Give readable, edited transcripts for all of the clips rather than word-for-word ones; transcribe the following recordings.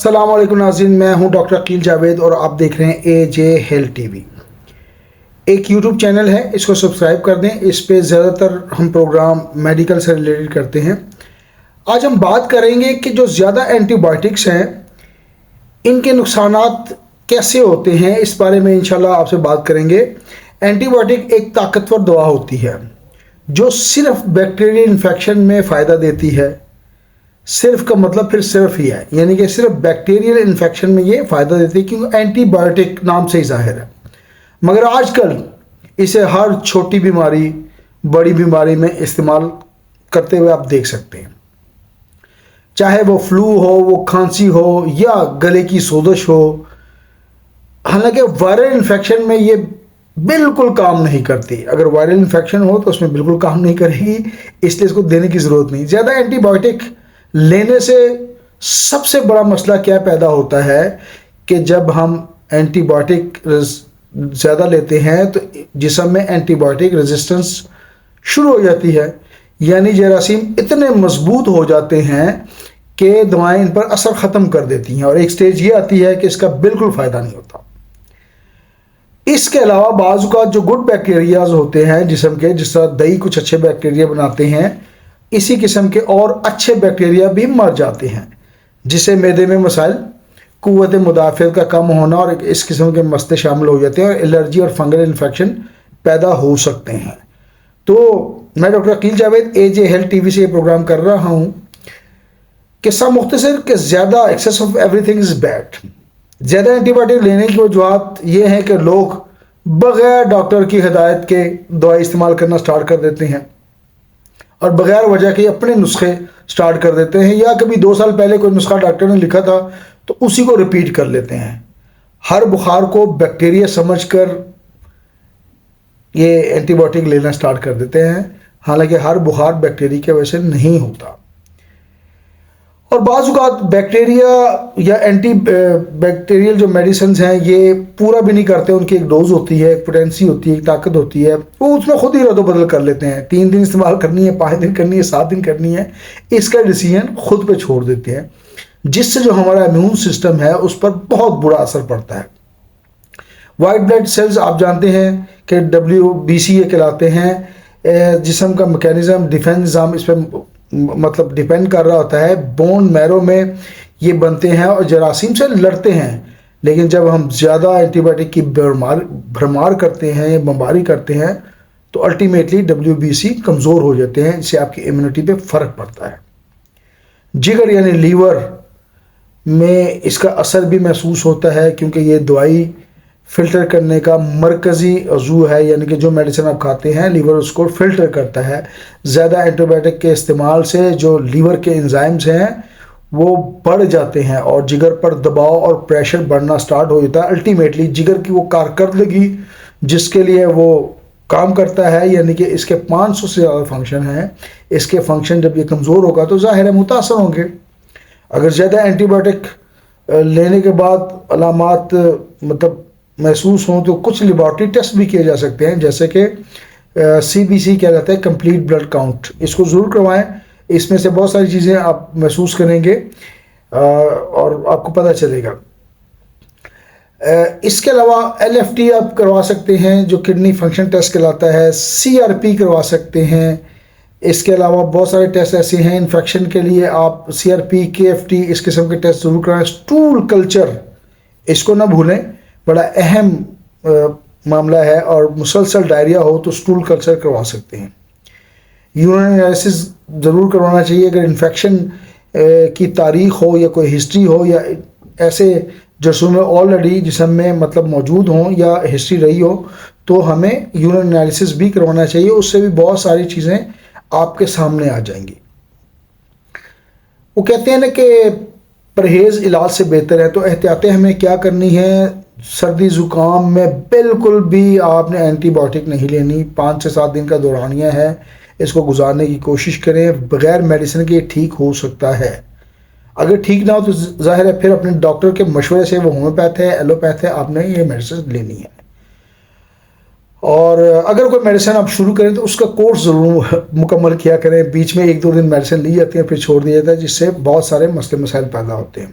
السلام علیکم ناظرین، میں ہوں ڈاکٹر عقیل جاوید اور آپ دیکھ رہے ہیں اے جے ہیلتھ ٹی وی۔ ایک یوٹیوب چینل ہے، اس کو سبسکرائب کر دیں۔ اس پہ زیادہ تر ہم پروگرام میڈیکل سے ریلیٹڈ کرتے ہیں۔ آج ہم بات کریں گے کہ جو زیادہ اینٹی بائیوٹکس ہیں ان کے نقصانات کیسے ہوتے ہیں، اس بارے میں انشاءاللہ آپ سے بات کریں گے۔ اینٹی بائیوٹک ایک طاقتور دوا ہوتی ہے جو صرف بیکٹیریل انفیکشن میں فائدہ دیتی ہے۔ صرف کا مطلب پھر صرف ہی ہے، یعنی کہ صرف بیکٹیریل انفیکشن میں یہ فائدہ دیتی ہے کیونکہ اینٹی بائیوٹک نام سے ہی ظاہر ہے۔ مگر آج کل اسے ہر چھوٹی بیماری بڑی بیماری میں استعمال کرتے ہوئے آپ دیکھ سکتے ہیں، چاہے وہ فلو ہو، وہ کھانسی ہو یا گلے کی سوزش ہو۔ حالانکہ وائرل انفیکشن میں یہ بالکل کام نہیں کرتی۔ اگر وائرل انفیکشن ہو تو اس میں بالکل کام نہیں کرے گی، اس لیے اس کو دینے کی ضرورت نہیں۔ زیادہ اینٹی بائیوٹک لینے سے سب سے بڑا مسئلہ کیا پیدا ہوتا ہے کہ جب ہم اینٹی بائیوٹک زیادہ لیتے ہیں تو جسم میں اینٹی بائیوٹک ریزسٹنس شروع ہو جاتی ہے، یعنی جراثیم اتنے مضبوط ہو جاتے ہیں کہ دوائیں ان پر اثر ختم کر دیتی ہیں، اور ایک سٹیج یہ آتی ہے کہ اس کا بالکل فائدہ نہیں ہوتا۔ اس کے علاوہ بعض اوقات جو گڈ بیکٹیریاز ہوتے ہیں جسم کے، جس طرح دہی کچھ اچھے بیکٹیریا بناتے ہیں، اسی قسم کے اور اچھے بیکٹیریا بھی مر جاتے ہیں، جس سے معدے میں مسائل، قوت مدافعت کا کم ہونا اور اس قسم کے مسئلے شامل ہو جاتے ہیں، اور الرجی اور فنگل انفیکشن پیدا ہو سکتے ہیں۔ تو میں ڈاکٹر عقیل جاوید اے جے ہیلتھ ٹی وی سے یہ پروگرام کر رہا ہوں کہ سب مختصر کہ زیادہ access of every thing is bad. زیادہ اینٹی بائیوٹک لینے کی وجوہات یہ ہیں کہ لوگ بغیر ڈاکٹر کی ہدایت کے دوائی استعمال کرنا سٹارٹ کر دیتے ہیں، اور بغیر وجہ کے اپنے نسخے سٹارٹ کر دیتے ہیں، یا کبھی 2 سال پہلے کوئی نسخہ ڈاکٹر نے لکھا تھا تو اسی کو ریپیٹ کر لیتے ہیں۔ ہر بخار کو بیکٹیریا سمجھ کر یہ اینٹی بائیوٹک لینا سٹارٹ کر دیتے ہیں، حالانکہ ہر بخار بیکٹیریا کی وجہ سے نہیں ہوتا۔ اور بعض اوقات بیکٹیریا یا اینٹی بیکٹیریل جو میڈیسنز ہیں یہ پورا بھی نہیں کرتے، ان کی ایک ڈوز ہوتی ہے، ایک پوٹینسی ہوتی ہے، ایک طاقت ہوتی ہے، وہ اس میں خود ہی رد و بدل کر لیتے ہیں۔ 3 دن استعمال کرنی ہے، 5 دن کرنی ہے، 7 دن کرنی ہے، اس کا ڈیسیژن خود پہ چھوڑ دیتے ہیں، جس سے جو ہمارا امیون سسٹم ہے اس پر بہت برا اثر پڑتا ہے۔ وائٹ بلڈ سیلز آپ جانتے ہیں کہ WBC یہ کہلاتے ہیں، جسم کا میکینزم، ڈیفینس نظام اس پہ مطلب ڈیپینڈ کر رہا ہوتا ہے۔ بون میرو میں یہ بنتے ہیں اور جراثیم سے لڑتے ہیں، لیکن جب ہم زیادہ اینٹی بائیوٹک کی بھرمار کرتے ہیں یا بمباری کرتے ہیں تو الٹیمیٹلی WBC کمزور ہو جاتے ہیں، جس سے آپ کی امیونٹی پہ فرق پڑتا ہے۔ جگر یعنی لیور میں اس کا اثر بھی محسوس ہوتا ہے، کیونکہ یہ دوائی فلٹر کرنے کا مرکزی عضو ہے، یعنی کہ جو میڈیسن آپ کھاتے ہیں لیور اس کو فلٹر کرتا ہے۔ زیادہ اینٹی بائیوٹک کے استعمال سے جو لیور کے انزائمز ہیں وہ بڑھ جاتے ہیں اور جگر پر دباؤ اور پریشر بڑھنا سٹارٹ ہو جاتا ہے۔ الٹیمیٹلی جگر کی وہ کارکردگی جس کے لیے وہ کام کرتا ہے، یعنی کہ اس کے 500 سے زیادہ فنکشن ہیں، اس کے فنکشن جب یہ کمزور ہوگا تو ظاہر ہے متاثر ہوں گے۔ اگر زیادہ اینٹی بائیوٹک لینے کے بعد علامات مطلب محسوس ہوں تو کچھ لیبارٹری ٹیسٹ بھی کیے جا سکتے ہیں، جیسے کہ CBC کیا جاتا ہے، کمپلیٹ بلڈ کاؤنٹ۔ اس کو ضرور کروائیں، اس میں سے بہت ساری چیزیں آپ محسوس کریں گے اور آپ کو پتہ چلے گا۔ اس کے علاوہ LFT آپ کروا سکتے ہیں جو کڈنی فنکشن ٹیسٹ کہلاتا ہے، CRP کروا سکتے ہیں۔ اس کے علاوہ بہت سارے ٹیسٹ ایسے ہیں انفیکشن کے لیے، آپ CRP KFT اس قسم کے ٹیسٹ ضرور کرائیں۔ اسٹول کلچر اس کو نہ بھولیں، بڑا اہم معاملہ ہے، اور مسلسل ڈائریا ہو تو اسٹول کلچر کروا سکتے ہیں۔ یورین انالیسس ضرور کروانا چاہیے اگر انفیکشن کی تاریخ ہو یا کوئی ہسٹری ہو، یا ایسے جرثومے آلریڈی جسم میں مطلب موجود ہوں یا ہسٹری رہی ہو تو ہمیں یورین انالیسس بھی کروانا چاہیے، اس سے بھی بہت ساری چیزیں آپ کے سامنے آ جائیں گی۔ وہ کہتے ہیں نا کہ پرہیز علاج سے بہتر ہے، تو احتیاطیں ہمیں کیا کرنی ہے؟ سردی زکام میں بالکل بھی آپ نے اینٹی بائیوٹک نہیں لینی۔ 5 سے 7 دن کا دورانیہ ہے، اس کو گزارنے کی کوشش کریں، بغیر میڈیسن کے ٹھیک ہو سکتا ہے۔ اگر ٹھیک نہ ہو تو ظاہر ہے پھر اپنے ڈاکٹر کے مشورے سے، وہ ہومیوپیتھ ہے، ایلوپیتھ ہے، آپ نے یہ میڈیسن لینی ہے۔ اور اگر کوئی میڈیسن آپ شروع کریں تو اس کا کورس ضرور مکمل کیا کریں، بیچ میں 1-2 دن میڈیسن لی جاتی ہے پھر چھوڑ دیا جاتا ہے، جس سے بہت سارے مسئلے مسائل پیدا ہوتے ہیں۔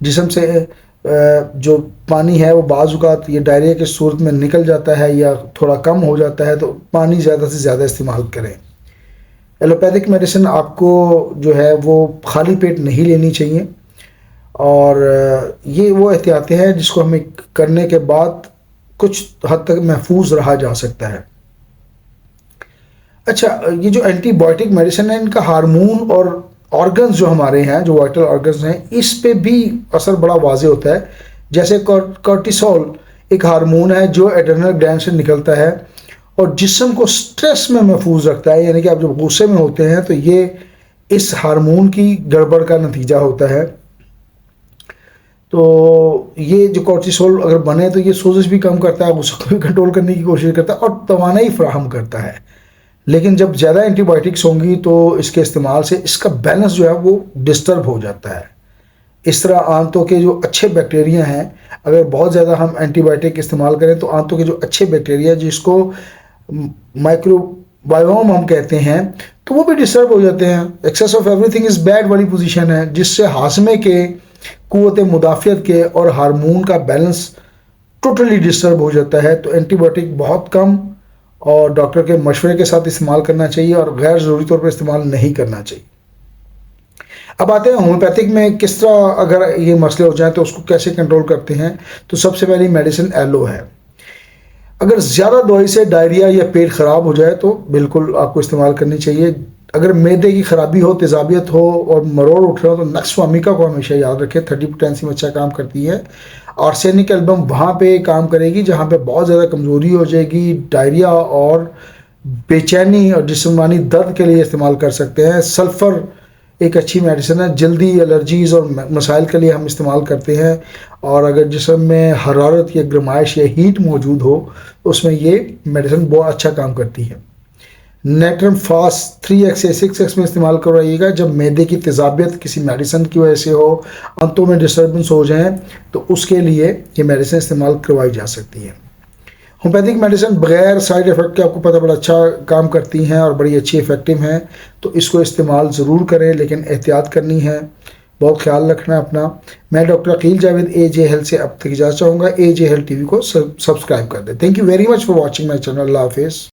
جسم سے جو پانی ہے وہ بعض اوقات یہ ڈائریا کی صورت میں نکل جاتا ہے یا تھوڑا کم ہو جاتا ہے, تو پانی زیادہ سے زیادہ استعمال کریں. ایلوپیتھک میڈیسن آپ کو جو ہے وہ خالی پیٹ نہیں لینی چاہیے, اور یہ وہ احتیاطیں ہیں جس کو ہمیں کرنے کے بعد کچھ حد تک محفوظ رہا جا سکتا ہے. اچھا, یہ جو اینٹی بایوٹک میڈیسن ہے ان کا ہارمون اور آرگنز جو ہمارے ہیں, جو وائٹل آرگنز ہیں, اس پہ بھی اثر بڑا واضح ہوتا ہے. جیسے کورٹیسول ایک ہارمون ہے جو ایڈرنل گلینڈ سے نکلتا ہے اور جسم کو سٹریس میں محفوظ رکھتا ہے. یعنی کہ آپ جب غصے میں ہوتے ہیں تو یہ اس ہارمون کی گڑبڑ کا نتیجہ ہوتا ہے. تو یہ جو کورٹیسول اگر بنے تو یہ سوزش بھی کم کرتا ہے, غصے کو بھی کنٹرول کرنے کی کوشش کرتا ہے اور توانائی فراہم کرتا ہے. لیکن جب زیادہ اینٹی بایوٹکس ہوں گی تو اس کے استعمال سے اس کا بیلنس جو ہے وہ ڈسٹرب ہو جاتا ہے. اس طرح آنتوں کے جو اچھے بیکٹیریا ہیں, اگر بہت زیادہ ہم اینٹی بایوٹک استعمال کریں تو آنتوں کے جو اچھے بیکٹیریا جس کو مائکرو بایوم ہم کہتے ہیں, تو وہ بھی ڈسٹرب ہو جاتے ہیں. Access of every thing is bad والی پوزیشن ہے, جس سے ہاضمے کے, قوت مدافعت کے اور ہارمون کا بیلنس ٹوٹلی ڈسٹرب ہو جاتا ہے. تو اینٹی بایوٹک بہت کم اور ڈاکٹر کے مشورے کے ساتھ استعمال کرنا چاہیے اور غیر ضروری طور پر استعمال نہیں کرنا چاہیے. اب آتے ہیں ہومیوپیتھک میں کس طرح اگر یہ مسئلے ہو جائیں تو اس کو کیسے کنٹرول کرتے ہیں. تو سب سے پہلی میڈیسن ایلو ہے. اگر زیادہ دوائی سے ڈائریا یا پیٹ خراب ہو جائے تو بالکل آپ کو استعمال کرنی چاہیے. اگر معدے کی خرابی ہو, تیزابیت ہو اور مروڑ اٹھ رہا ہو تو نکس وامیکا کو ہمیشہ یاد رکھیں. 30 پوٹینسی میں اچھا کام کرتی ہے. آرسینک البم وہاں پہ کام کرے گی جہاں پہ بہت زیادہ کمزوری ہو جائے گی, ڈائریا اور بے چینی اور جسمانی درد کے لیے استعمال کر سکتے ہیں. سلفر ایک اچھی میڈیسن ہے, جلدی الرجیز اور مسائل کے لیے ہم استعمال کرتے ہیں. اور اگر جسم میں حرارت یا گرمائش یا ہیٹ موجود ہو تو اس میں یہ میڈیسن بہت اچھا کام کرتی ہے. نیٹرم فاسٹ 3x یا 6x میں استعمال کروائیے گا. جب معدے کی تیزابیت کسی میڈیسن کی وجہ سے ہو, انتوں میں ڈسٹربنس ہو جائیں تو اس کے لیے یہ میڈیسن استعمال کروائی جا سکتی ہے. ہومیوپیتھک میڈیسن بغیر سائیڈ افیکٹ کے آپ کو پتہ بڑا اچھا کام کرتی ہیں اور بڑی اچھی افیکٹو ہیں, تو اس کو استعمال ضرور کریں, لیکن احتیاط کرنی ہے, بہت خیال رکھنا ہے اپنا. میں doctor Aqeel Javed AJ health سے اب تک اجازت چاہوں گا. AJ ہیلتھ TV کو سبسکرائب کر دیں. Thank you very much for watching my channel. اللہ حافظ.